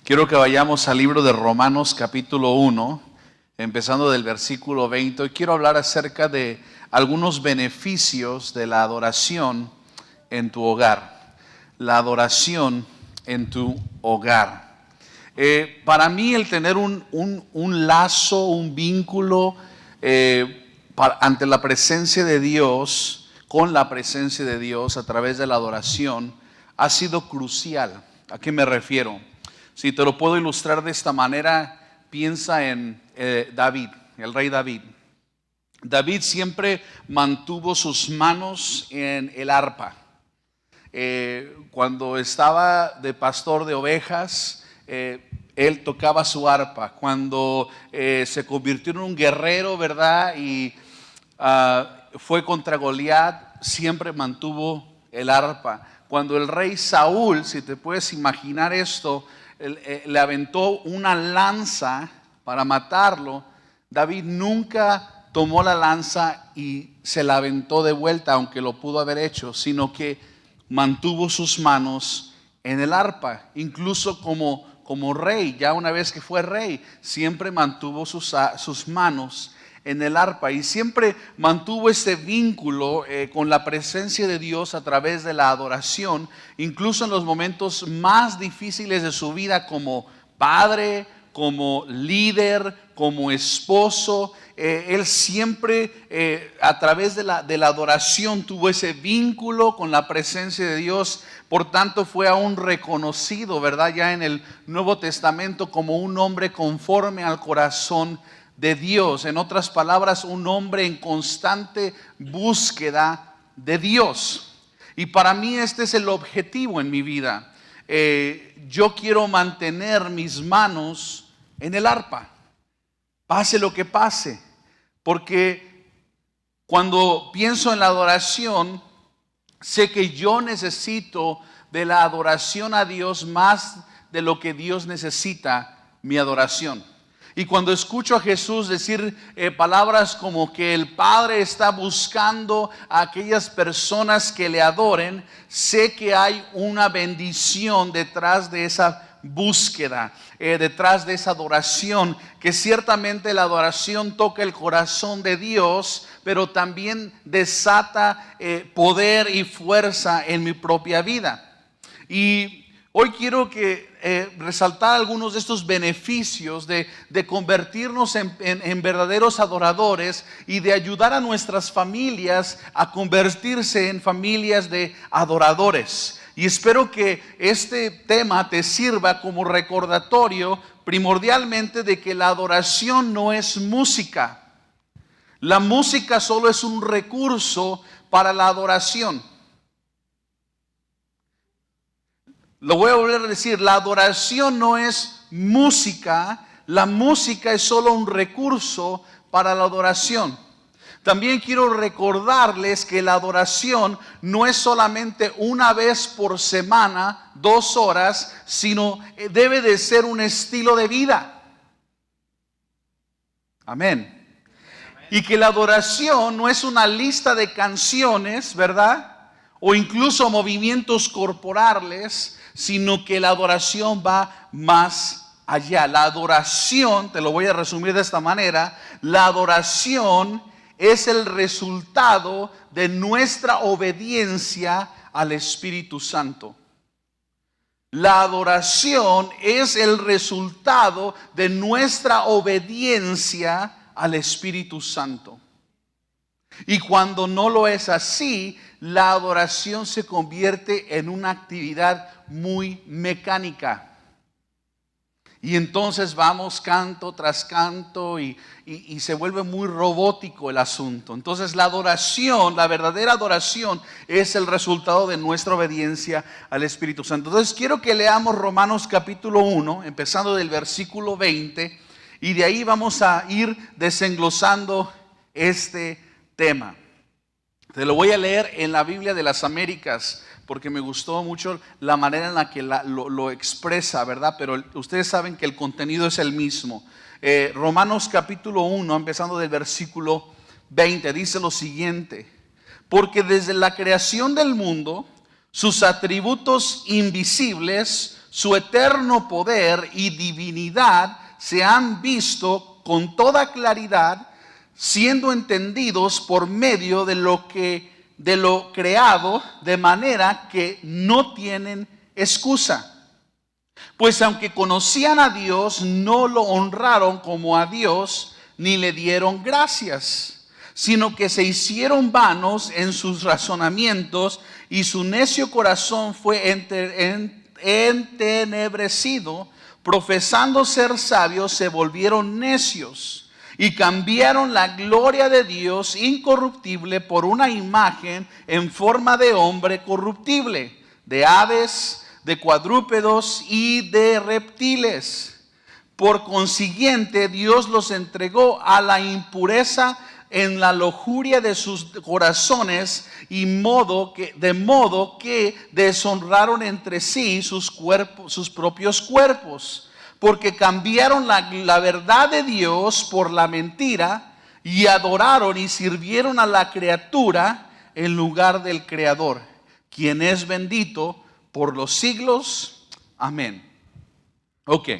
Quiero que vayamos al libro de Romanos capítulo 1, empezando del versículo 20. Hoy quiero hablar acerca de algunos beneficios de la adoración en tu hogar. La adoración en tu hogar. Para mí el tener un lazo, un vínculo ante la presencia de Dios, con la presencia de Dios a través de la adoración, ha sido crucial. ¿A qué me refiero? Si te lo puedo ilustrar de esta manera, piensa en David, el rey David. David siempre mantuvo sus manos en el arpa. Cuando estaba de pastor de ovejas, él tocaba su arpa. Cuando se convirtió en un guerrero, ¿verdad? Y fue contra Goliat, siempre mantuvo el arpa. Cuando el rey Saúl, si te puedes imaginar esto, le aventó una lanza para matarlo, David nunca tomó la lanza y se la aventó de vuelta, aunque lo pudo haber hecho, sino que mantuvo sus manos en el arpa. Incluso como rey, ya una vez que fue rey, siempre mantuvo sus manos en el arpa y siempre mantuvo este vínculo con la presencia de Dios a través de la adoración, incluso en los momentos más difíciles de su vida, como padre, como líder, como esposo. Él siempre a través de la adoración tuvo ese vínculo con la presencia de Dios. Por tanto fue aún reconocido, ¿verdad?, ya en el Nuevo Testamento como un hombre conforme al corazón de Dios. En otras palabras, un hombre en constante búsqueda de Dios. Y para mí este es el objetivo en mi vida. Yo quiero mantener mis manos en el arpa, pase lo que pase, porque cuando pienso en la adoración, sé que yo necesito de la adoración a Dios más de lo que Dios necesita mi adoración. Y cuando escucho a Jesús decir palabras como que el Padre está buscando a aquellas personas que le adoren, sé que hay una bendición detrás de esa búsqueda, detrás de esa adoración, que ciertamente la adoración toca el corazón de Dios, pero también desata poder y fuerza en mi propia vida. Y hoy quiero resaltar algunos de estos beneficios de convertirnos en verdaderos adoradores y de ayudar a nuestras familias a convertirse en familias de adoradores. Y espero que este tema te sirva como recordatorio primordialmente de que la adoración no es música. La música solo es un recurso para la adoración. Lo voy a volver a decir, la adoración no es música, la música es solo un recurso para la adoración. También quiero recordarles que la adoración no es solamente una vez por semana, 2 horas, sino debe de ser un estilo de vida. Amén. Y que la adoración no es una lista de canciones, ¿verdad? O incluso movimientos corporales, sino que la adoración va más allá. La adoración, te lo voy a resumir de esta manera, la adoración es el resultado de nuestra obediencia al Espíritu Santo. La adoración es el resultado de nuestra obediencia al Espíritu Santo. Y cuando no lo es así, la adoración se convierte en una actividad muy mecánica. Y entonces vamos canto tras canto y se vuelve muy robótico el asunto. Entonces la adoración, la verdadera adoración, es el resultado de nuestra obediencia al Espíritu Santo. Entonces quiero que leamos Romanos capítulo 1, empezando del versículo 20, y de ahí vamos a ir desenglosando este tema. Te lo voy a leer en la Biblia de las Américas, porque me gustó mucho la manera en la que lo expresa, ¿verdad? Pero ustedes saben que el contenido es el mismo. Romanos capítulo 1, empezando del versículo 20, dice lo siguiente: porque desde la creación del mundo, sus atributos invisibles, su eterno poder y divinidad se han visto con toda claridad, siendo entendidos por medio de lo creado, de manera que no tienen excusa. Pues aunque conocían a Dios, no lo honraron como a Dios, ni le dieron gracias, sino que se hicieron vanos en sus razonamientos, y su necio corazón fue entenebrecido. Profesando ser sabios, se volvieron necios, y cambiaron la gloria de Dios incorruptible por una imagen en forma de hombre corruptible, de aves, de cuadrúpedos y de reptiles. Por consiguiente, Dios los entregó a la impureza en la lujuria de sus corazones, y de modo que deshonraron entre sí sus propios cuerpos, porque cambiaron la verdad de Dios por la mentira, y adoraron y sirvieron a la criatura en lugar del Creador, quien es bendito por los siglos. Amén. Ok,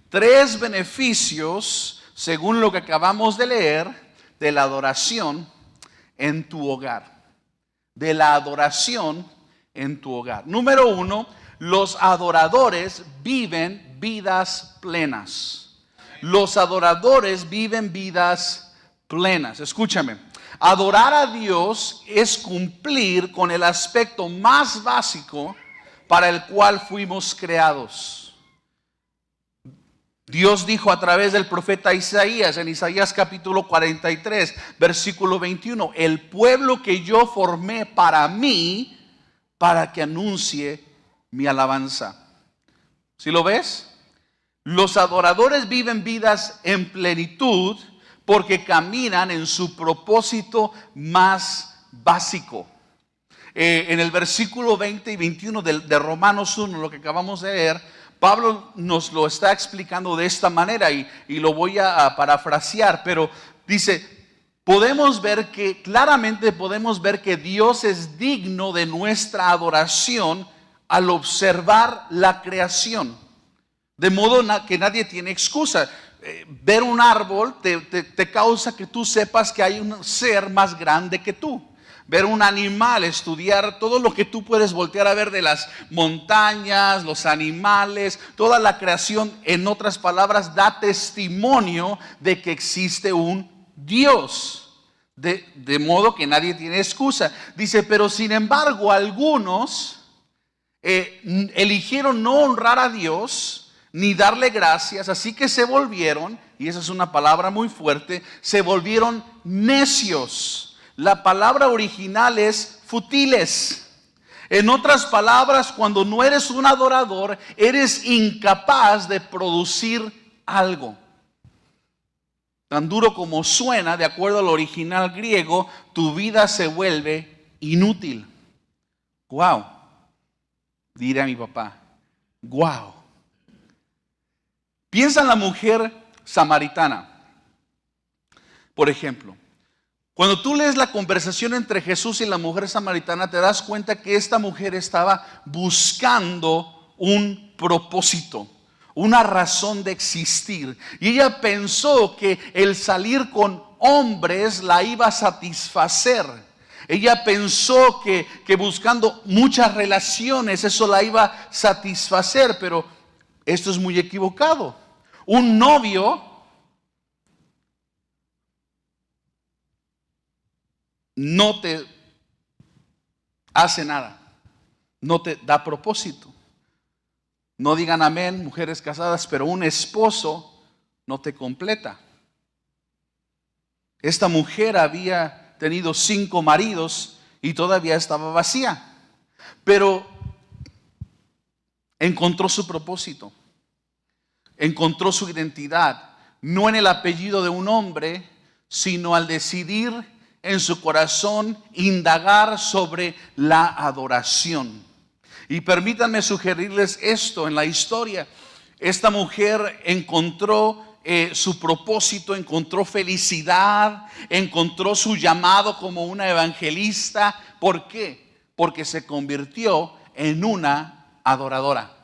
3 beneficios, según lo que acabamos de leer, de la adoración en tu hogar. De la adoración en tu hogar. Número 1, los adoradores viven vidas plenas. Los adoradores viven vidas plenas. Escúchame, adorar a Dios es cumplir con el aspecto más básico para el cual fuimos creados. Dios dijo a través del profeta Isaías, en Isaías capítulo 43, versículo 21, el pueblo que yo formé para mí, para que anuncie mi alabanza. ¿Sí lo ves? Los adoradores viven vidas en plenitud porque caminan en su propósito más básico. En el versículo 20 y 21 de Romanos 1, lo que acabamos de leer, Pablo nos lo está explicando de esta manera y lo voy a parafrasear, pero dice, claramente podemos ver que Dios es digno de nuestra adoración al observar la creación. De modo que nadie tiene excusa. Ver un árbol te causa que tú sepas que hay un ser más grande que tú. Ver un animal, estudiar todo lo que tú puedes voltear a ver de las montañas, los animales, toda la creación, en otras palabras, da testimonio de que existe un Dios. De modo que nadie tiene excusa. Dice, pero sin embargo, algunos eligieron no honrar a Dios ni darle gracias, así que se volvieron, y esa es una palabra muy fuerte, se volvieron necios. La palabra original es futiles. En otras palabras, cuando no eres un adorador, eres incapaz de producir algo. Tan duro como suena, de acuerdo al original griego, tu vida se vuelve inútil. Wow, diré a mi papá, wow. Piensa en la mujer samaritana, por ejemplo. Cuando tú lees la conversación entre Jesús y la mujer samaritana, te das cuenta que esta mujer estaba buscando un propósito, una razón de existir. Y ella pensó que el salir con hombres la iba a satisfacer. Ella pensó que buscando muchas relaciones eso la iba a satisfacer, pero esto es muy equivocado. Un novio no te hace nada, no te da propósito. No digan amén, mujeres casadas, pero un esposo no te completa. Esta mujer había tenido 5 maridos y todavía estaba vacía, pero encontró su propósito, encontró su identidad, no en el apellido de un hombre, sino al decidir en su corazón indagar sobre la adoración. Y permítanme sugerirles esto en la historia. Esta mujer encontró su propósito, encontró felicidad, encontró su llamado como una evangelista. ¿Por qué? Porque se convirtió en una adoradora.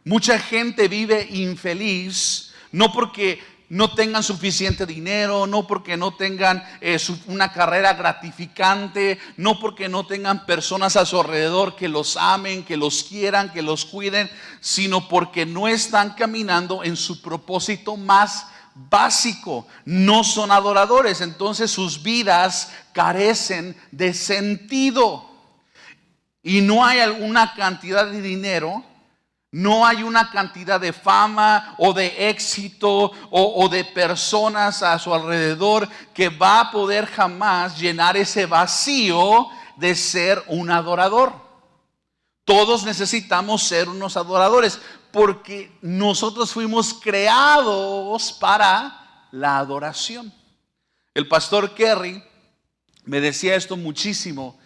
Mucha gente vive infeliz, no porque no tengan suficiente dinero, no porque no tengan una carrera gratificante, no porque no tengan personas a su alrededor que los amen, que los quieran, que los cuiden, sino porque no están caminando en su propósito más básico. No son adoradores, entonces sus vidas carecen de sentido. Y no hay alguna cantidad de dinero, no hay una cantidad de fama o de éxito o de personas a su alrededor que va a poder jamás llenar ese vacío de ser un adorador. Todos necesitamos ser unos adoradores porque nosotros fuimos creados para la adoración. El pastor Kerry me decía esto muchísimo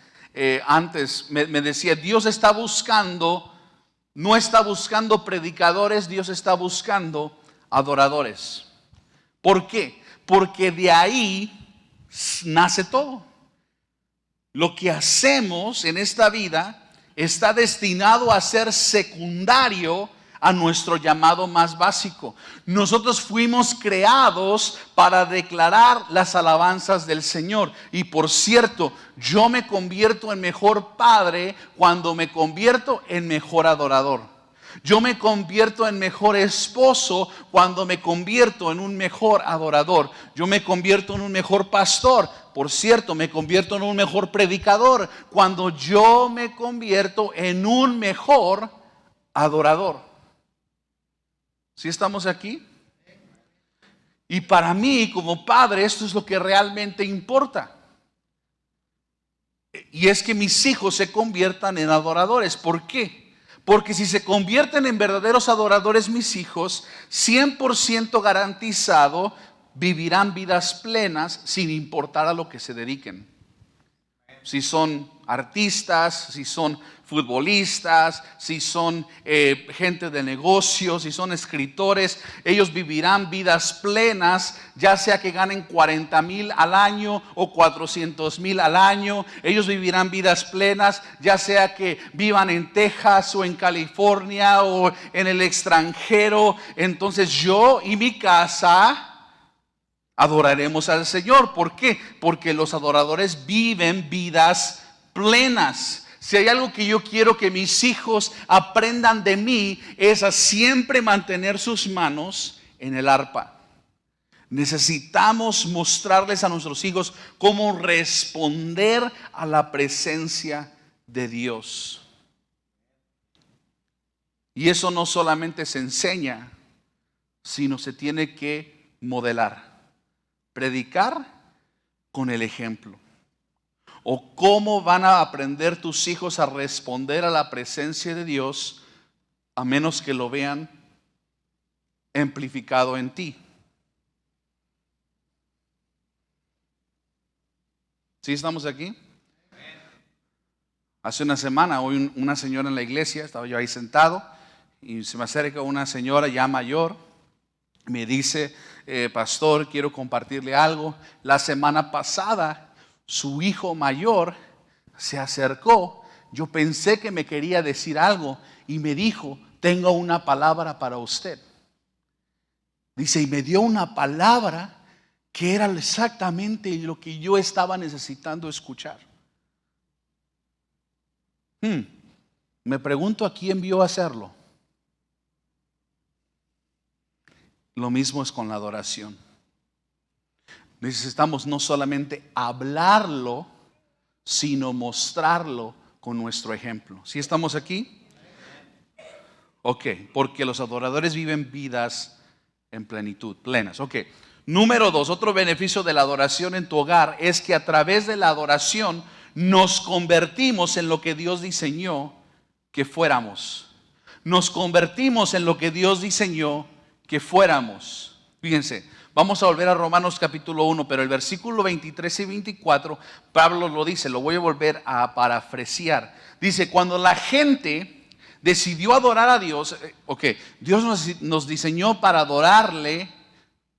antes. Me decía, Dios está buscando... No está buscando predicadores, Dios está buscando adoradores. ¿Por qué? Porque de ahí nace todo. Lo que hacemos en esta vida está destinado a ser secundario a nuestro llamado más básico. Nosotros fuimos creados para declarar las alabanzas del Señor. Y por cierto, yo me convierto en mejor padre cuando me convierto en mejor adorador. Yo me convierto en mejor esposo cuando me convierto en un mejor adorador. Yo me convierto en un mejor pastor. Por cierto, me convierto en un mejor predicador cuando yo me convierto en un mejor adorador. ¿Sí estamos aquí? Y para mí, como padre, esto es lo que realmente importa. Y es que mis hijos se conviertan en adoradores. ¿Por qué? Porque si se convierten en verdaderos adoradores mis hijos, 100% garantizado, vivirán vidas plenas sin importar a lo que se dediquen. Si son artistas, si son futbolistas, si son gente de negocios, si son escritores, ellos vivirán vidas plenas, ya sea que ganen 40,000 al año o 400,000 al año. Ellos vivirán vidas plenas, ya sea que vivan en Texas o en California o en el extranjero. Entonces yo y mi casa adoraremos al Señor. ¿Por qué? Porque los adoradores viven vidas plenas. Si hay algo que yo quiero que mis hijos aprendan de mí, es a siempre mantener sus manos en el arpa. Necesitamos mostrarles a nuestros hijos cómo responder a la presencia de Dios. Y eso no solamente se enseña, sino se tiene que modelar. Predicar con el ejemplo. ¿O cómo van a aprender tus hijos a responder a la presencia de Dios a menos que lo vean amplificado en ti? ¿Sí estamos aquí? Hace una semana, hoy una señora en la iglesia, estaba yo ahí sentado y se me acerca una señora ya mayor. Me dice, pastor, quiero compartirle algo. La semana pasada su hijo mayor se acercó. Yo pensé que me quería decir algo y me dijo, tengo una palabra para usted. Dice, y me dio una palabra que era exactamente lo que yo estaba necesitando escuchar. Me pregunto a quién vio hacerlo. Lo mismo es con la adoración. Necesitamos no solamente hablarlo, sino mostrarlo con nuestro ejemplo. ¿Sí estamos aquí? Ok, porque los adoradores viven vidas en plenitud, plenas. Ok, número 2, otro beneficio de la adoración en tu hogar es que a través de la adoración nos convertimos en lo que Dios diseñó que fuéramos. Nos convertimos en lo que Dios diseñó que fuéramos. Fíjense. Vamos a volver a Romanos capítulo 1, pero el versículo 23 y 24, Pablo lo dice, lo voy a volver a parafrasear. Dice, cuando la gente decidió adorar a Dios, Dios nos diseñó para adorarle.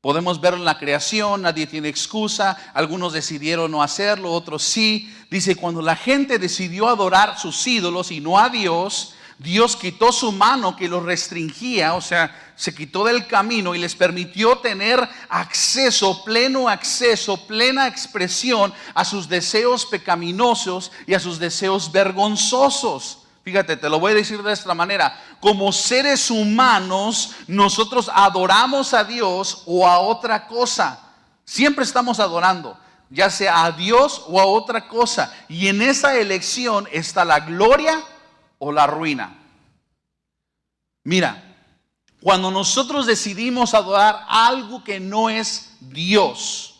Podemos verlo en la creación, nadie tiene excusa, algunos decidieron no hacerlo, otros sí. Dice, cuando la gente decidió adorar sus ídolos y no a Dios, Dios quitó su mano que los restringía, o sea, se quitó del camino y les permitió tener acceso, plena expresión a sus deseos pecaminosos y a sus deseos vergonzosos. Fíjate, te lo voy a decir de esta manera. Como seres humanos, nosotros adoramos a Dios o a otra cosa. Siempre estamos adorando, ya sea a Dios o a otra cosa. Y en esa elección está la gloria o la ruina. Mira, cuando nosotros decidimos adorar algo que no es Dios,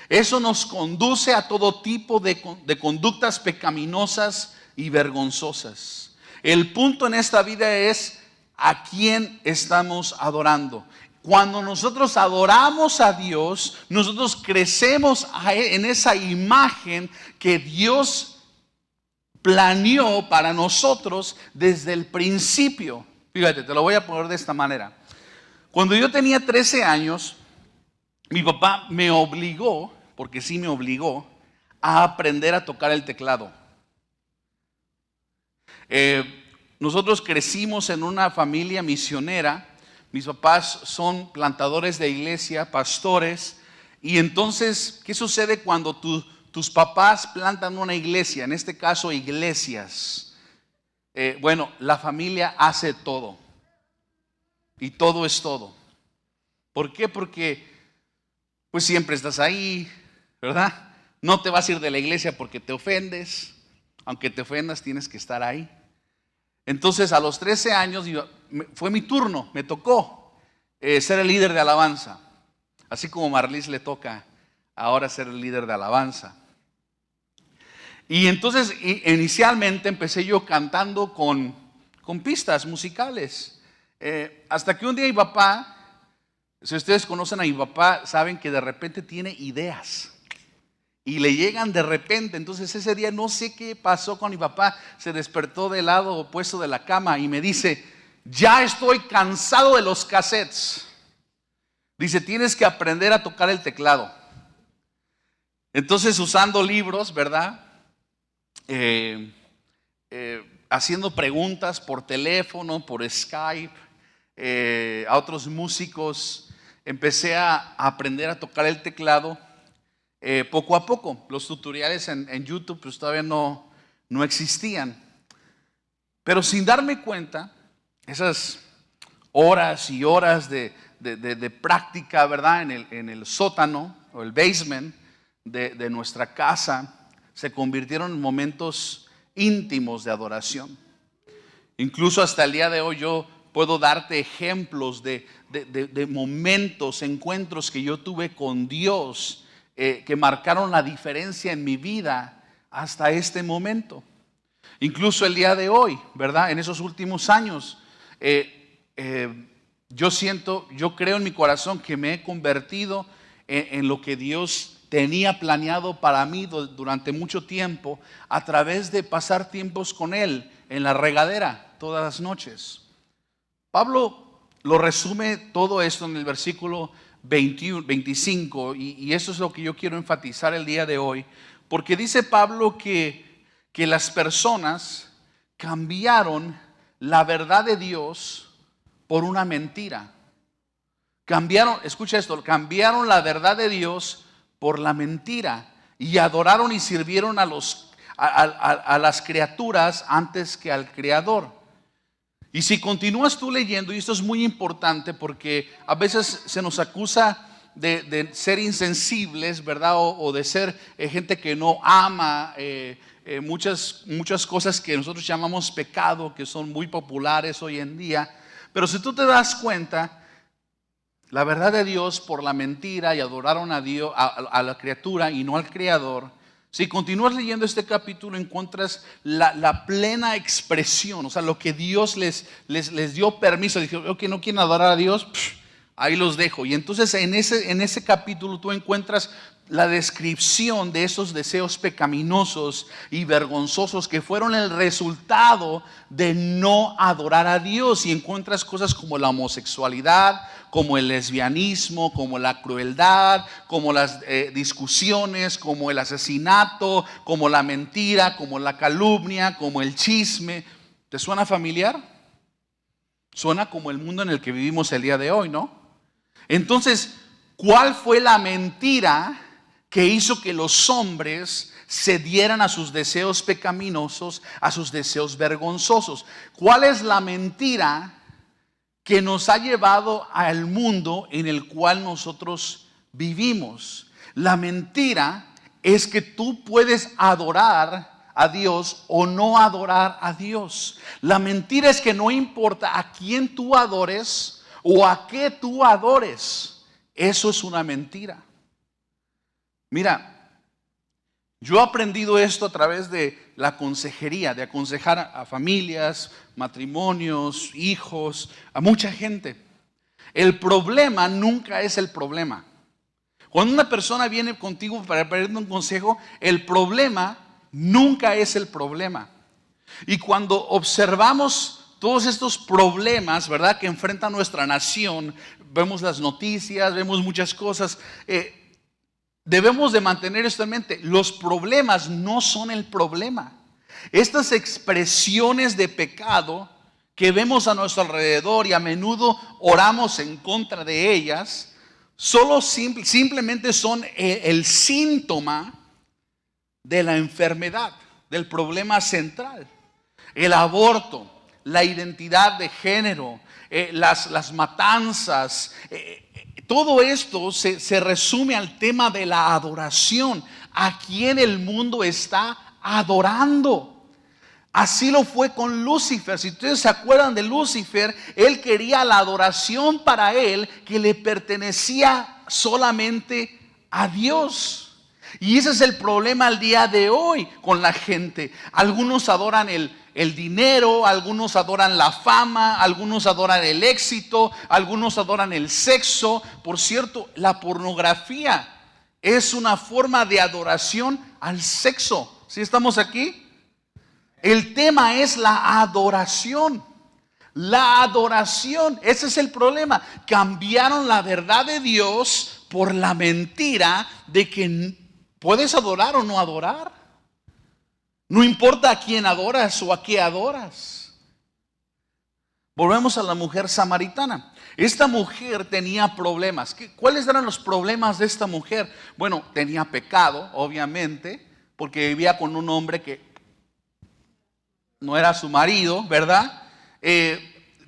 eso nos conduce a todo tipo de conductas pecaminosas y vergonzosas. El punto en esta vida es a quién estamos adorando. Cuando nosotros adoramos a Dios, nosotros crecemos en esa imagen que Dios planeó para nosotros desde el principio. Fíjate, te lo voy a poner de esta manera. Cuando yo tenía 13 años, mi papá me obligó, porque sí me obligó, a aprender a tocar el teclado. Nosotros crecimos en una familia misionera. Mis papás son plantadores de iglesia, pastores. Y entonces, ¿qué sucede cuando tus papás plantan una iglesia? En este caso, iglesias. Bueno, la familia hace todo. Y todo es todo. ¿Por qué? Porque pues siempre estás ahí, ¿verdad? No te vas a ir de la iglesia porque te ofendes. Aunque te ofendas, tienes que estar ahí. Entonces a los 13 años fue mi turno, me tocó ser el líder de alabanza. Así como Marlis le toca ahora ser el líder de alabanza. Y entonces inicialmente empecé yo cantando con pistas musicales. Hasta que un día mi papá, si ustedes conocen a mi papá, saben que de repente tiene ideas. Y le llegan de repente. Entonces ese día no sé qué pasó con mi papá. Se despertó del lado opuesto de la cama y me dice: ya estoy cansado de los cassettes. Dice, tienes que aprender a tocar el teclado. Entonces usando libros, ¿verdad? Haciendo preguntas por teléfono, por Skype, a otros músicos. Empecé a aprender a tocar el teclado. Poco a poco, los tutoriales en YouTube pues todavía no existían. Pero sin darme cuenta, esas horas y horas de práctica, ¿verdad? En el sótano o el basement de nuestra casa se convirtieron en momentos íntimos de adoración. Incluso hasta el día de hoy yo puedo darte ejemplos de momentos, encuentros que yo tuve con Dios que marcaron la diferencia en mi vida hasta este momento. Incluso el día de hoy, ¿verdad? En esos últimos años, yo creo en mi corazón que me he convertido en lo que Dios tenía planeado para mí durante mucho tiempo, a través de pasar tiempos con Él en la regadera todas las noches. Pablo lo resume todo esto en el versículo 25, y eso es lo que yo quiero enfatizar el día de hoy, porque dice Pablo que las personas cambiaron la verdad de Dios por una mentira. Escucha esto, cambiaron la verdad de Dios por la mentira y adoraron y sirvieron a las criaturas antes que al Creador. Y si continúas tú leyendo, y esto es muy importante porque a veces se nos acusa de ser insensibles, ¿verdad? O de ser gente que no ama muchas cosas que nosotros llamamos pecado, que son muy populares hoy en día. Pero si tú te das cuenta, la verdad de Dios por la mentira, y adoraron a Dios, a la criatura y no al Creador. Si continúas leyendo este capítulo, encuentras la plena expresión, o sea, lo que Dios les dio permiso. Dijeron, ok, no quieren adorar a Dios, ahí los dejo. Y entonces en ese capítulo tú encuentras la descripción de esos deseos pecaminosos y vergonzosos que fueron el resultado de no adorar a Dios. Y encuentras cosas como la homosexualidad, como el lesbianismo, como la crueldad, como las discusiones, como el asesinato, como la mentira, como la calumnia, como el chisme. ¿Te suena familiar? Suena como el mundo en el que vivimos el día de hoy, ¿no? Entonces, ¿cuál fue la mentira que hizo que los hombres se dieran a sus deseos pecaminosos, a sus deseos vergonzosos? ¿Cuál es la mentira que nos ha llevado al mundo en el cual nosotros vivimos? La mentira es que tú puedes adorar a Dios o no adorar a Dios. La mentira es que no importa a quién tú adores o a qué tú adores. Eso es una mentira. Mira, yo he aprendido esto a través de la consejería, de aconsejar a familias, matrimonios, hijos, a mucha gente. El problema nunca es el problema. Cuando una persona viene contigo para pedirte un consejo, el problema nunca es el problema. Y cuando observamos todos estos problemas, ¿verdad?, que enfrenta nuestra nación, vemos las noticias, vemos muchas cosas, debemos de mantener esto en mente. Los problemas no son el problema. Estas expresiones de pecado que vemos a nuestro alrededor y a menudo oramos en contra de ellas, simplemente son el síntoma de la enfermedad, del problema central. El aborto, la identidad de género, las matanzas, todo esto se resume al tema de la adoración. ¿A quién el mundo está adorando? Así lo fue con Lucifer. Si ustedes se acuerdan de Lucifer, él quería la adoración para él que le pertenecía solamente a Dios. Y ese es el problema al día de hoy con la gente. Algunos adoran el dinero, algunos adoran la fama, algunos adoran el éxito, algunos adoran el sexo. Por cierto, la pornografía es una forma de adoración al sexo. ¿Sí estamos aquí? El tema es la adoración. La adoración, ese es el problema. Cambiaron la verdad de Dios por la mentira de que puedes adorar o no adorar. No importa a quién adoras o a qué adoras. Volvemos a la mujer samaritana. Esta mujer tenía problemas. ¿Cuáles eran los problemas de esta mujer? Bueno, tenía pecado, obviamente, porque vivía con un hombre que no era su marido, ¿verdad?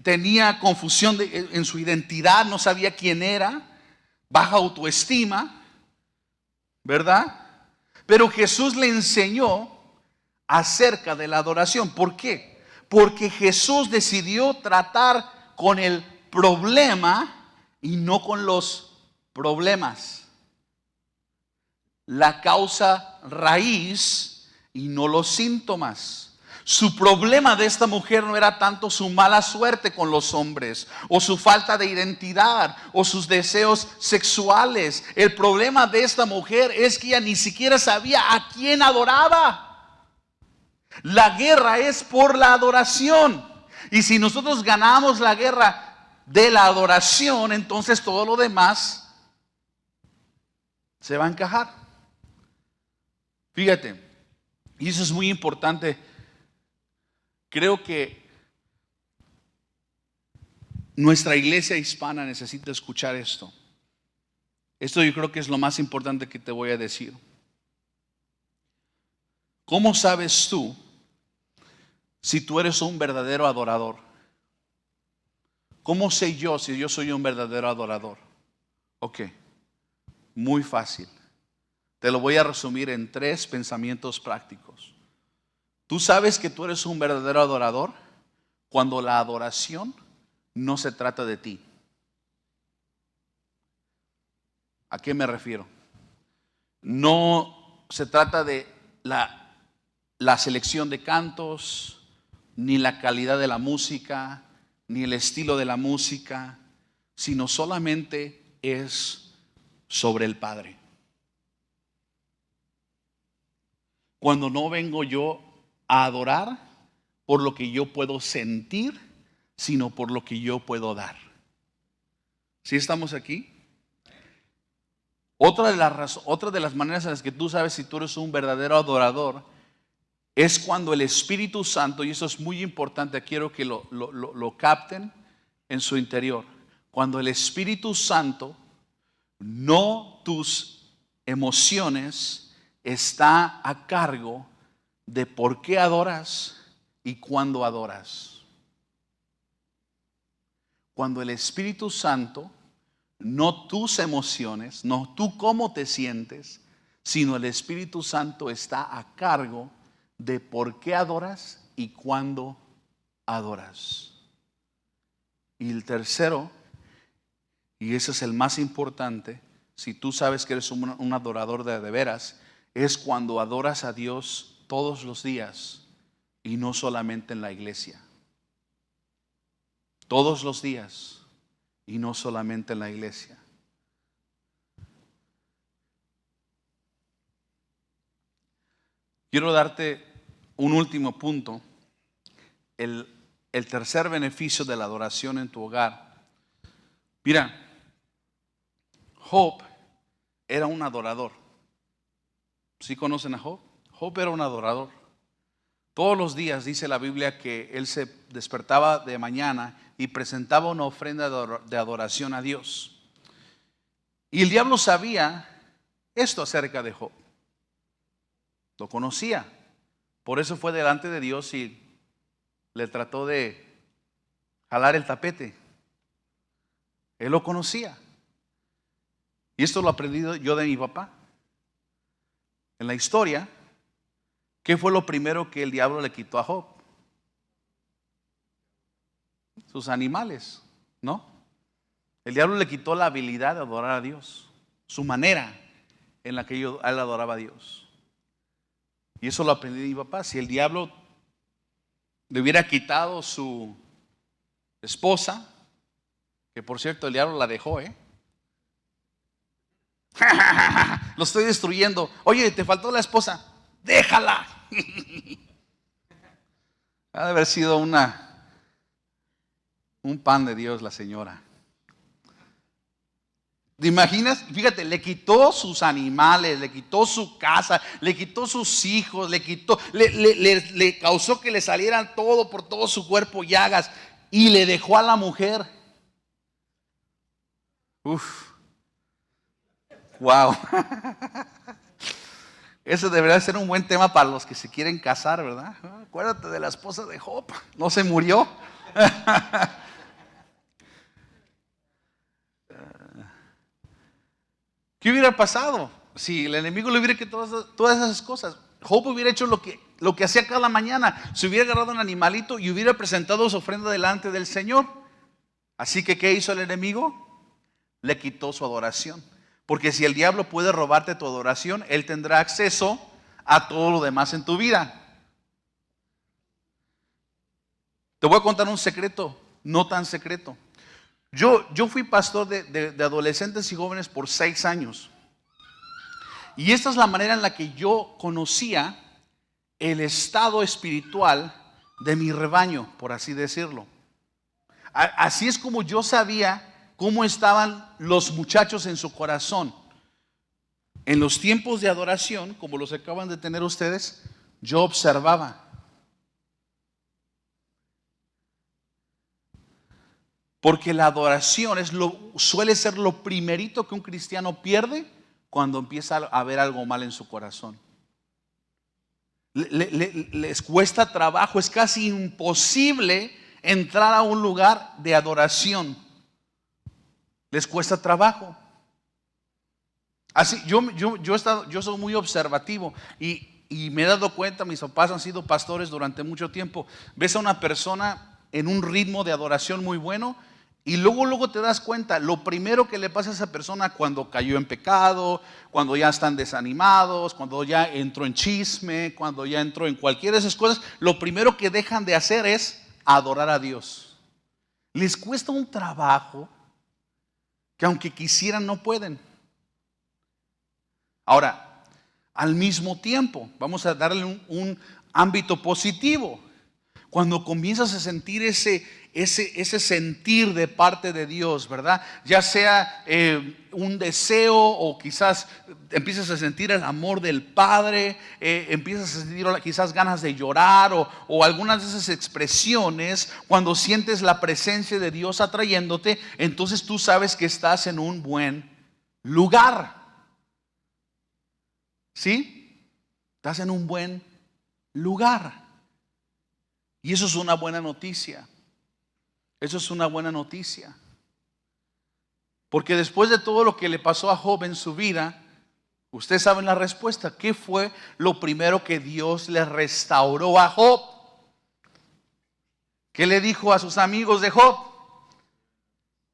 Tenía confusión en su identidad, no sabía quién era, baja autoestima, ¿verdad? Pero Jesús le enseñó acerca de la adoración. ¿Por qué? Porque Jesús decidió tratar con el problema y no con los problemas. La causa raíz y no los síntomas. Su problema de esta mujer no era tanto su mala suerte con los hombres, o su falta de identidad, o sus deseos sexuales. El problema de esta mujer es que ella ni siquiera sabía a quién adoraba. La guerra es por la adoración. Y si nosotros ganamos la guerra de la adoración, entonces todo lo demás se va a encajar. Fíjate, y eso es muy importante. Creo que nuestra iglesia hispana necesita escuchar esto. Esto yo creo que es lo más importante que te voy a decir. ¿Cómo sabes tú si tú eres un verdadero adorador? ¿Cómo sé yo si yo soy un verdadero adorador? Ok, muy fácil. Te lo voy a resumir en 3 pensamientos prácticos. Tú sabes que tú eres un verdadero adorador cuando la adoración no se trata de ti. ¿A qué me refiero? No se trata de la selección de cantos, ni la calidad de la música, ni el estilo de la música, sino solamente es sobre el Padre. Cuando no vengo yo a adorar por lo que yo puedo sentir, sino por lo que yo puedo dar. ¿Sí estamos aquí? Otra de las maneras en las que tú sabes si tú eres un verdadero adorador es cuando el Espíritu Santo, y eso es muy importante, quiero que lo capten en su interior. Cuando el Espíritu Santo, no tus emociones, está a cargo de por qué adoras y cuándo adoras. Cuando el Espíritu Santo, no tus emociones, no tú cómo te sientes, sino el Espíritu Santo está a cargo de por qué adoras y cuándo adoras. Y el tercero, y ese es el más importante, si tú sabes que eres un adorador de veras, es cuando adoras a Dios todos los días y no solamente en la iglesia. Todos los días y no solamente en la iglesia. Quiero darte un último punto. El tercer beneficio de la adoración en tu hogar. Mira, Job era un adorador. ¿Sí conocen a Job? Job era un adorador. Todos los días dice la Biblia que él se despertaba de mañana y presentaba una ofrenda de adoración a Dios. Y el diablo sabía esto acerca de Job. Lo conocía. Por eso fue delante de Dios y le trató de jalar el tapete. Él lo conocía. Y esto lo aprendí yo de mi papá. En la historia, ¿qué fue lo primero que el diablo le quitó a Job? Sus animales, ¿no? El diablo le quitó la habilidad de adorar a Dios, su manera en la que él adoraba a Dios. Y eso lo aprendí de mi papá. Si el diablo le hubiera quitado su esposa, que por cierto el diablo la dejó, lo estoy destruyendo. Oye, te faltó la esposa, déjala. Ha de haber sido un pan de Dios la señora. ¿Te imaginas? Fíjate, le quitó sus animales, le quitó su casa, le quitó sus hijos, le causó que le salieran todo por todo su cuerpo llagas y le dejó a la mujer. Uf. Wow. Ese debería ser un buen tema para los que se quieren casar, ¿verdad? Acuérdate de la esposa de Job, no se murió. ¿Qué hubiera pasado si el enemigo le hubiera quitado todas esas cosas? Job hubiera hecho lo que hacía cada mañana. Se hubiera agarrado un animalito y hubiera presentado su ofrenda delante del Señor. Así que, ¿qué hizo el enemigo? Le quitó su adoración. Porque si el diablo puede robarte tu adoración, él tendrá acceso a todo lo demás en tu vida. Te voy a contar un secreto, no tan secreto. Yo fui pastor de adolescentes y jóvenes por 6 años. Y esta es la manera en la que yo conocía el estado espiritual de mi rebaño, por así decirlo. Así es como yo sabía cómo estaban los muchachos en su corazón. En los tiempos de adoración, como los acaban de tener ustedes, yo observaba. Porque la adoración suele ser lo primerito que un cristiano pierde cuando empieza a ver algo mal en su corazón. Les cuesta trabajo, es casi imposible entrar a un lugar de adoración. Les cuesta trabajo. Así, yo soy muy observativo y me he dado cuenta, mis papás han sido pastores durante mucho tiempo. Ves a una persona en un ritmo de adoración muy bueno y luego te das cuenta, lo primero que le pasa a esa persona cuando cayó en pecado, cuando ya están desanimados, cuando ya entró en chisme, cuando ya entró en cualquiera de esas cosas, lo primero que dejan de hacer es adorar a Dios. Les cuesta un trabajo que aunque quisieran no pueden. Ahora, al mismo tiempo, vamos a darle un ámbito positivo. Cuando comienzas a sentir ese sentir de parte de Dios, ¿verdad? Ya sea un deseo o quizás empiezas a sentir el amor del Padre, empiezas a sentir quizás ganas de llorar o algunas de esas expresiones, cuando sientes la presencia de Dios atrayéndote, entonces tú sabes que estás en un buen lugar. ¿Sí? Estás en un buen lugar. Y eso es una buena noticia. Eso es una buena noticia. Porque después de todo lo que le pasó a Job en su vida, ustedes saben la respuesta. ¿Qué fue lo primero que Dios le restauró a Job? ¿Qué le dijo a sus amigos de Job?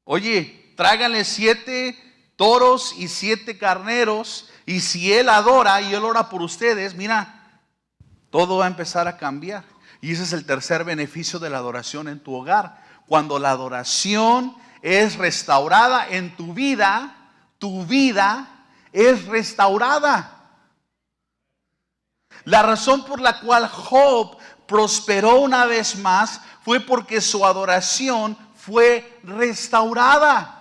Oye, tráiganle 7 toros y 7 carneros, y si él adora y él ora por ustedes, mira, todo va a empezar a cambiar. Y ese es el tercer beneficio de la adoración en tu hogar. Cuando la adoración es restaurada en tu vida es restaurada. La razón por la cual Job prosperó una vez más fue porque su adoración fue restaurada.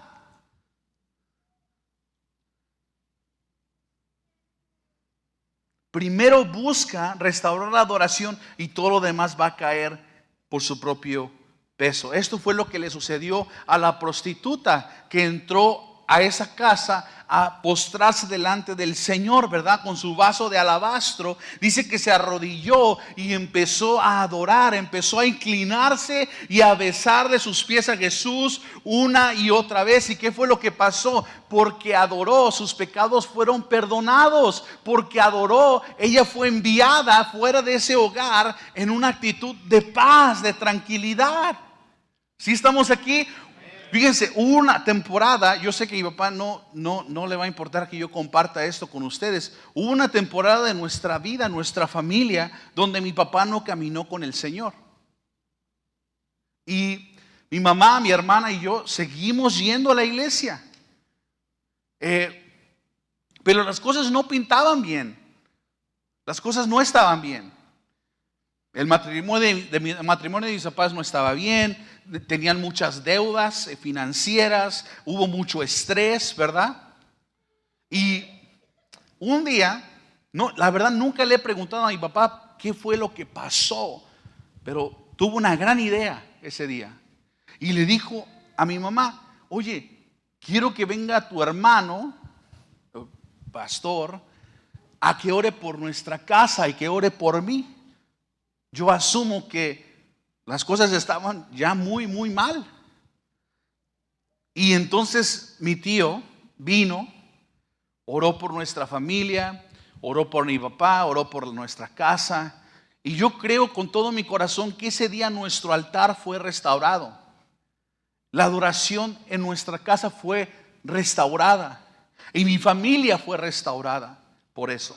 Primero busca restaurar la adoración y todo lo demás va a caer por su propio peso. Esto fue lo que le sucedió a la prostituta que entró a esa casa a postrarse delante del Señor, ¿verdad? Con su vaso de alabastro. Dice que se arrodilló y empezó a adorar, empezó a inclinarse y a besarle sus pies a Jesús una y otra vez. ¿Y qué fue lo que pasó? Porque adoró, sus pecados fueron perdonados. Porque adoró, ella fue enviada fuera de ese hogar en una actitud de paz, de tranquilidad. ¿Sí estamos aquí? Fíjense, hubo una temporada, yo sé que a mi papá no le va a importar que yo comparta esto con ustedes. Hubo una temporada de nuestra vida, nuestra familia, donde mi papá no caminó con el Señor. Y mi mamá, mi hermana y yo seguimos yendo a la iglesia. Pero las cosas no pintaban bien. Las cosas no estaban bien. El matrimonio de mis papás no estaba bien, tenían muchas deudas financieras, hubo mucho estrés, ¿verdad? Y un día, la verdad nunca le he preguntado a mi papá qué fue lo que pasó, pero tuvo una gran idea ese día. Y le dijo a mi mamá, oye, quiero que venga tu hermano, pastor, a que ore por nuestra casa y que ore por mí. Yo asumo que las cosas estaban ya muy mal. Y entonces mi tío vino, oró por nuestra familia, oró por mi papá, oró por nuestra casa. Y yo creo con todo mi corazón que ese día nuestro altar fue restaurado. La adoración en nuestra casa fue restaurada. Y mi familia fue restaurada por eso.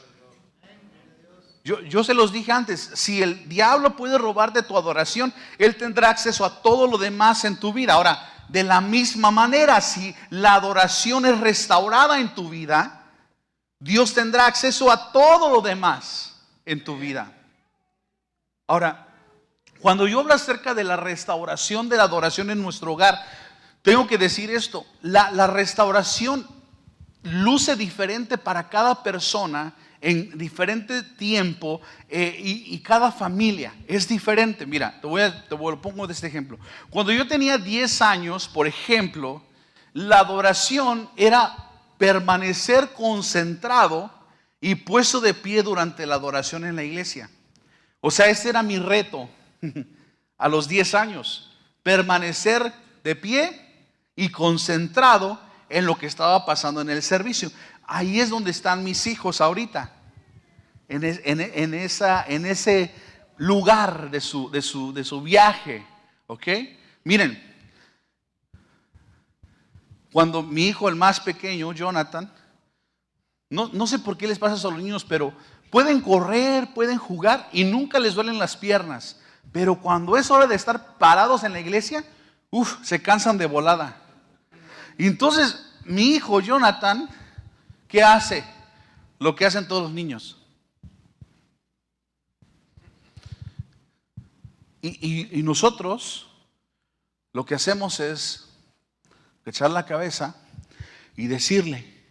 Yo se los dije antes, si el diablo puede robar de tu adoración, él tendrá acceso a todo lo demás en tu vida. Ahora, de la misma manera, si la adoración es restaurada en tu vida, Dios tendrá acceso a todo lo demás en tu vida. Ahora, cuando yo hablo acerca de la restauración de la adoración en nuestro hogar, tengo que decir esto, la restauración luce diferente para cada persona en diferente tiempo y cada familia es diferente. Mira, te lo pongo de este ejemplo. Cuando yo tenía 10 años, por ejemplo, la adoración era permanecer concentrado y puesto de pie durante la adoración en la iglesia. O sea, ese era mi reto a los 10 años, permanecer de pie y concentrado en lo que estaba pasando en el servicio. Ahí es donde están mis hijos ahorita, en ese lugar de su viaje, ¿ok? Miren, cuando mi hijo, el más pequeño, Jonathan, no sé por qué les pasa eso a los niños, pero pueden correr, pueden jugar y nunca les duelen las piernas. Pero cuando es hora de estar parados en la iglesia, se cansan de volada. Y entonces mi hijo Jonathan, ¿qué hace? Lo que hacen todos los niños. Y nosotros lo que hacemos es echar la cabeza y decirle,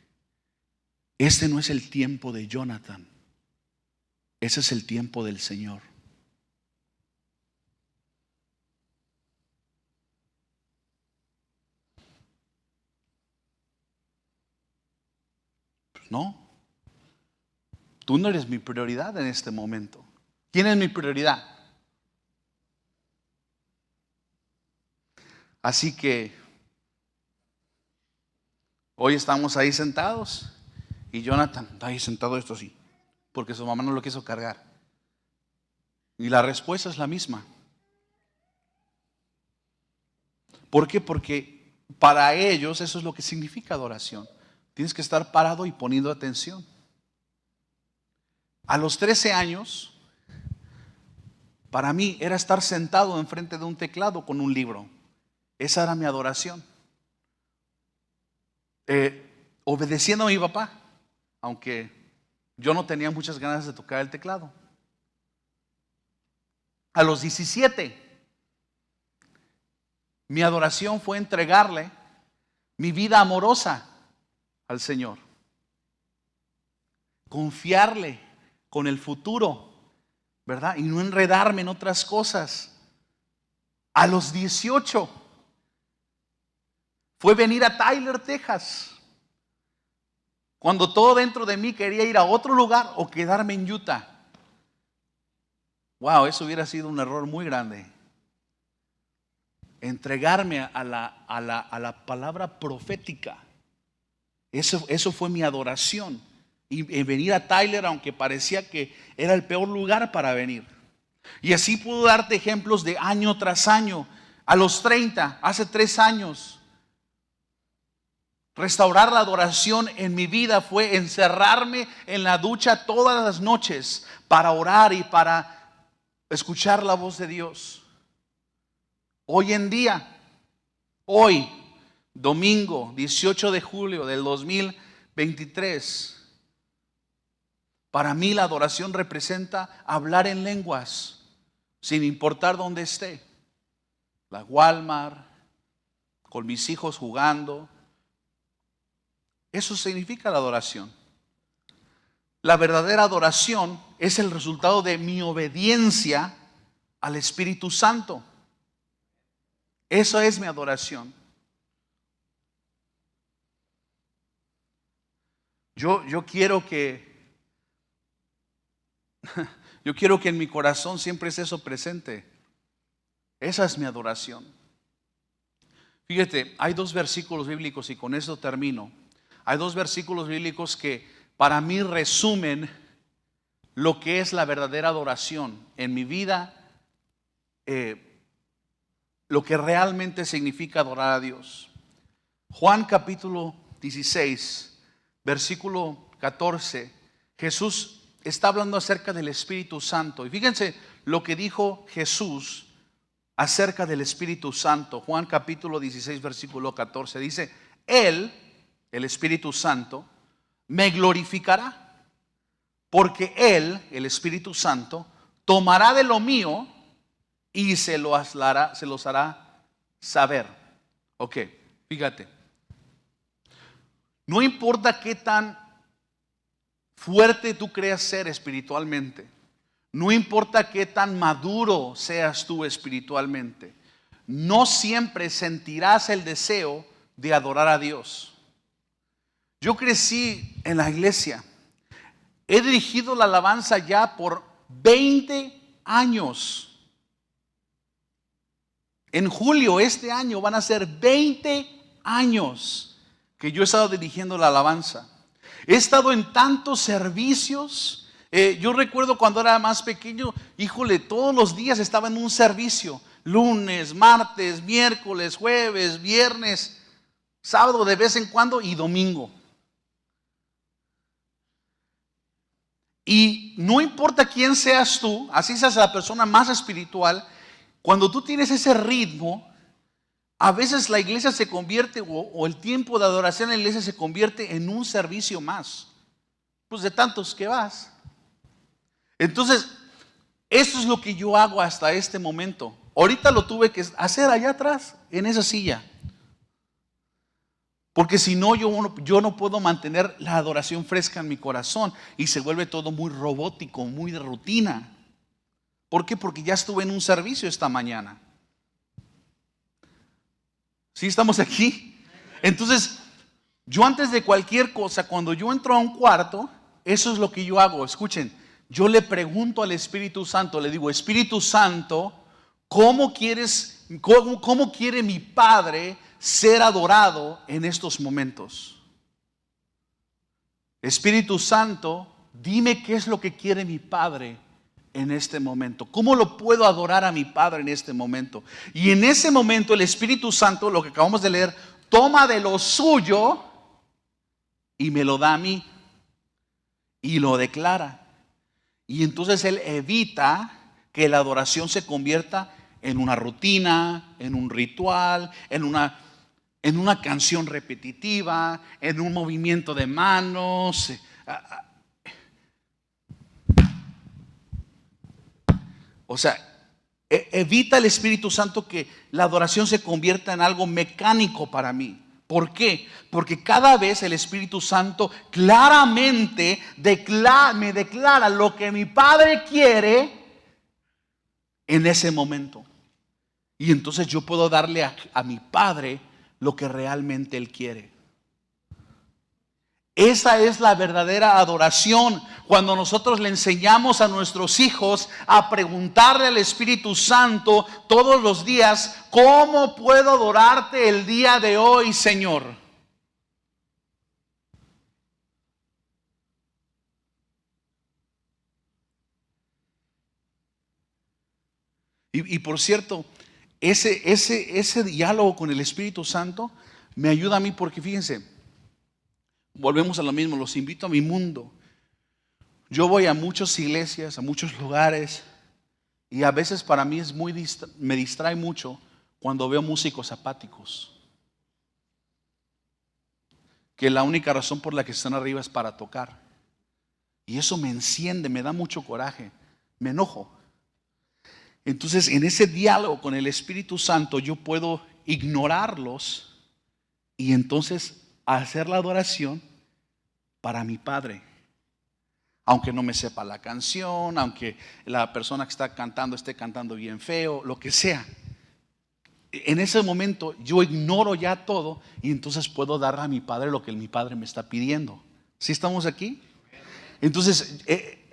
este no es el tiempo de Jonathan, ese es el tiempo del Señor. Pues no, tú no eres mi prioridad en este momento. ¿Quién es mi prioridad? Así que hoy estamos ahí sentados y Jonathan está ahí sentado esto así, porque su mamá no lo quiso cargar. Y la respuesta es la misma. ¿Por qué? Porque para ellos eso es lo que significa adoración. Tienes que estar parado y poniendo atención. A los 13 años, para mí era estar sentado enfrente de un teclado con un libro. Esa era mi adoración. Obedeciendo a mi papá, aunque yo no tenía muchas ganas de tocar el teclado. A los 17, mi adoración fue entregarle mi vida amorosa al Señor. Confiarle con el futuro, ¿verdad? Y no enredarme en otras cosas. A los 18, fue venir a Tyler, Texas, cuando todo dentro de mí quería ir a otro lugar o quedarme en Utah. Wow, eso hubiera sido un error muy grande. Entregarme a la palabra profética. Eso fue mi adoración. Y venir a Tyler, aunque parecía que era el peor lugar para venir. Y así puedo darte ejemplos de año tras año. A los 30, hace 3 años, restaurar la adoración en mi vida fue encerrarme en la ducha todas las noches para orar y para escuchar la voz de Dios. Hoy en día, hoy, domingo 18 de julio del 2023, para mí la adoración representa hablar en lenguas, sin importar dónde esté. La Walmart, con mis hijos jugando. Eso significa la adoración. La verdadera adoración es el resultado de mi obediencia al Espíritu Santo. Eso es mi adoración. Yo quiero que en mi corazón siempre esté eso presente. Esa es mi adoración. Fíjate, hay 2 versículos bíblicos y con eso termino. Hay 2 versículos bíblicos que para mí resumen lo que es la verdadera adoración en mi vida, lo que realmente significa adorar a Dios. Juan capítulo 16, versículo 14, Jesús está hablando acerca del Espíritu Santo. Y fíjense lo que dijo Jesús acerca del Espíritu Santo. Juan capítulo 16, versículo 14, dice, Él, el Espíritu Santo, me glorificará, porque Él, el Espíritu Santo, tomará de lo mío y se los hará saber. Ok, fíjate. No importa qué tan fuerte tú creas ser espiritualmente, no importa qué tan maduro seas tú espiritualmente, no siempre sentirás el deseo de adorar a Dios. Yo crecí en la iglesia. He dirigido la alabanza ya por 20 años. En julio este año van a ser 20 años que yo he estado dirigiendo la alabanza. He estado en tantos servicios. Yo recuerdo cuando era más pequeño, híjole, todos los días estaba en un servicio. Lunes, martes, miércoles, jueves, viernes, sábado de vez en cuando y domingo. Y no importa quién seas tú, así seas la persona más espiritual, cuando tú tienes ese ritmo, a veces la iglesia se convierte, o el tiempo de adoración en la iglesia se convierte en un servicio más, pues de tantos que vas. Entonces, Eso es lo que yo hago hasta este momento. Ahorita lo tuve que hacer allá atrás, en esa silla. Porque si no, yo no puedo mantener la adoración fresca en mi corazón y se vuelve todo muy robótico, muy de rutina. ¿Por qué? Porque ya estuve en un servicio esta mañana. ¿Sí estamos aquí? Entonces, yo antes de cualquier cosa, cuando yo entro a un cuarto, eso es lo que yo hago. Escuchen, yo le pregunto al Espíritu Santo, le digo, Espíritu Santo, ¿cómo quiere mi Padre ser adorado en estos momentos? Espíritu Santo, dime qué es lo que quiere mi Padre en este momento. ¿Cómo lo puedo adorar a mi Padre en este momento? Y en ese momento el Espíritu Santo, lo que acabamos de leer, toma de lo suyo y me lo da a mí y lo declara. Y entonces Él evita que la adoración se convierta en una rutina, en un ritual, en una canción repetitiva, en un movimiento de manos. O sea, evita el Espíritu Santo que la adoración se convierta en algo mecánico para mí. ¿Por qué? Porque cada vez el Espíritu Santo claramente me declara lo que mi Padre quiere en ese momento. Y entonces yo puedo darle a mi Padre lo que realmente Él quiere. Esa es la verdadera adoración. Cuando nosotros le enseñamos a nuestros hijos a preguntarle al Espíritu Santo todos los días, ¿cómo puedo adorarte el día de hoy, Señor? Y por cierto, ese diálogo con el Espíritu Santo me ayuda a mí porque fíjense, volvemos a lo mismo, los invito a mi mundo. Yo voy a muchas iglesias, a muchos lugares, y a veces para mí me distrae mucho cuando veo músicos apáticos, que la única razón por la que están arriba es para tocar. Y eso me enciende, me da mucho coraje, me enojo. Entonces, en ese diálogo con el Espíritu Santo, yo puedo ignorarlos y entonces hacer la adoración para mi Padre. Aunque no me sepa la canción, aunque la persona que está cantando esté cantando bien feo, lo que sea. En ese momento yo ignoro ya todo y entonces puedo dar a mi Padre lo que mi Padre me está pidiendo. ¿Sí estamos aquí? Entonces,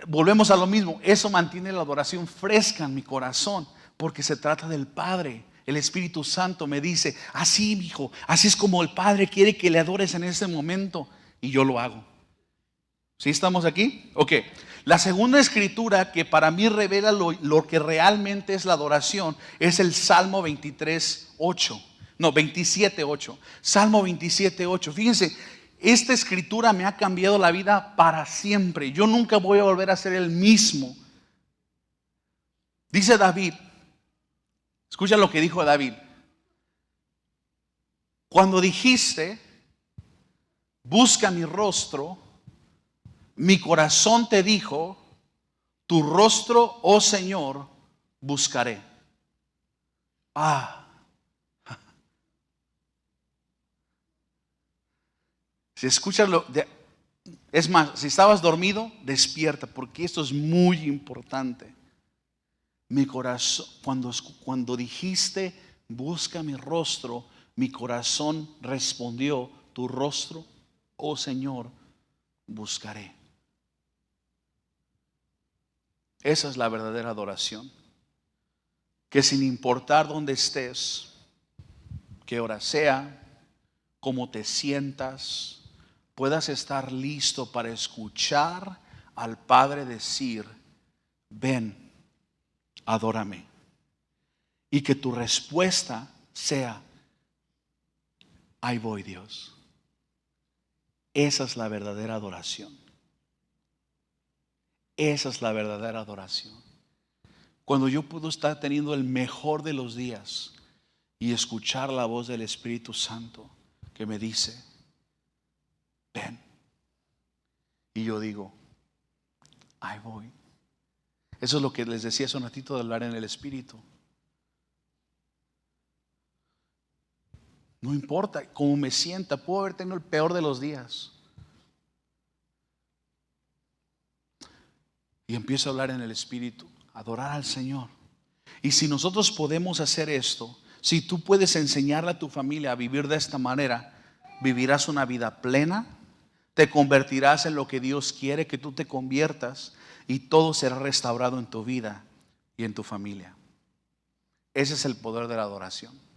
volvemos a lo mismo. Eso mantiene la adoración fresca en mi corazón porque se trata del Padre. El Espíritu Santo me dice, así, hijo, así es como el Padre quiere que le adores en ese momento. Y yo lo hago. ¿Sí estamos aquí? Ok. La segunda escritura que para mí revela lo que realmente es la adoración es el Salmo 23:8. No, 27:8. Salmo 27:8. Fíjense, esta escritura me ha cambiado la vida para siempre. Yo nunca voy a volver a ser el mismo. Dice David, escucha lo que dijo David. Cuando dijiste, busca mi rostro, mi corazón te dijo, tu rostro, oh Señor, buscaré. Si escuchas es más, si estabas dormido, despierta, porque esto es muy importante. Mi corazón, cuando dijiste, busca mi rostro, mi corazón respondió, tu rostro, oh Señor, buscaré. Esa es la verdadera adoración. Que sin importar dónde estés, qué hora sea, cómo te sientas, puedas estar listo para escuchar al Padre decir, ven, adórame. Y que tu respuesta sea, ahí voy, Dios. Esa es la verdadera adoración. Esa es la verdadera adoración. Cuando yo puedo estar teniendo el mejor de los días y escuchar la voz del Espíritu Santo que me dice, ven. Y yo digo, ahí voy. Eso es lo que les decía hace un ratito de hablar en el Espíritu. No importa cómo me sienta, puedo haber tenido el peor de los días. Y empiezo a hablar en el Espíritu, adorar al Señor. Y si nosotros podemos hacer esto, si tú puedes enseñarle a tu familia a vivir de esta manera, vivirás una vida plena, te convertirás en lo que Dios quiere que tú te conviertas y todo será restaurado en tu vida y en tu familia. Ese es el poder de la adoración.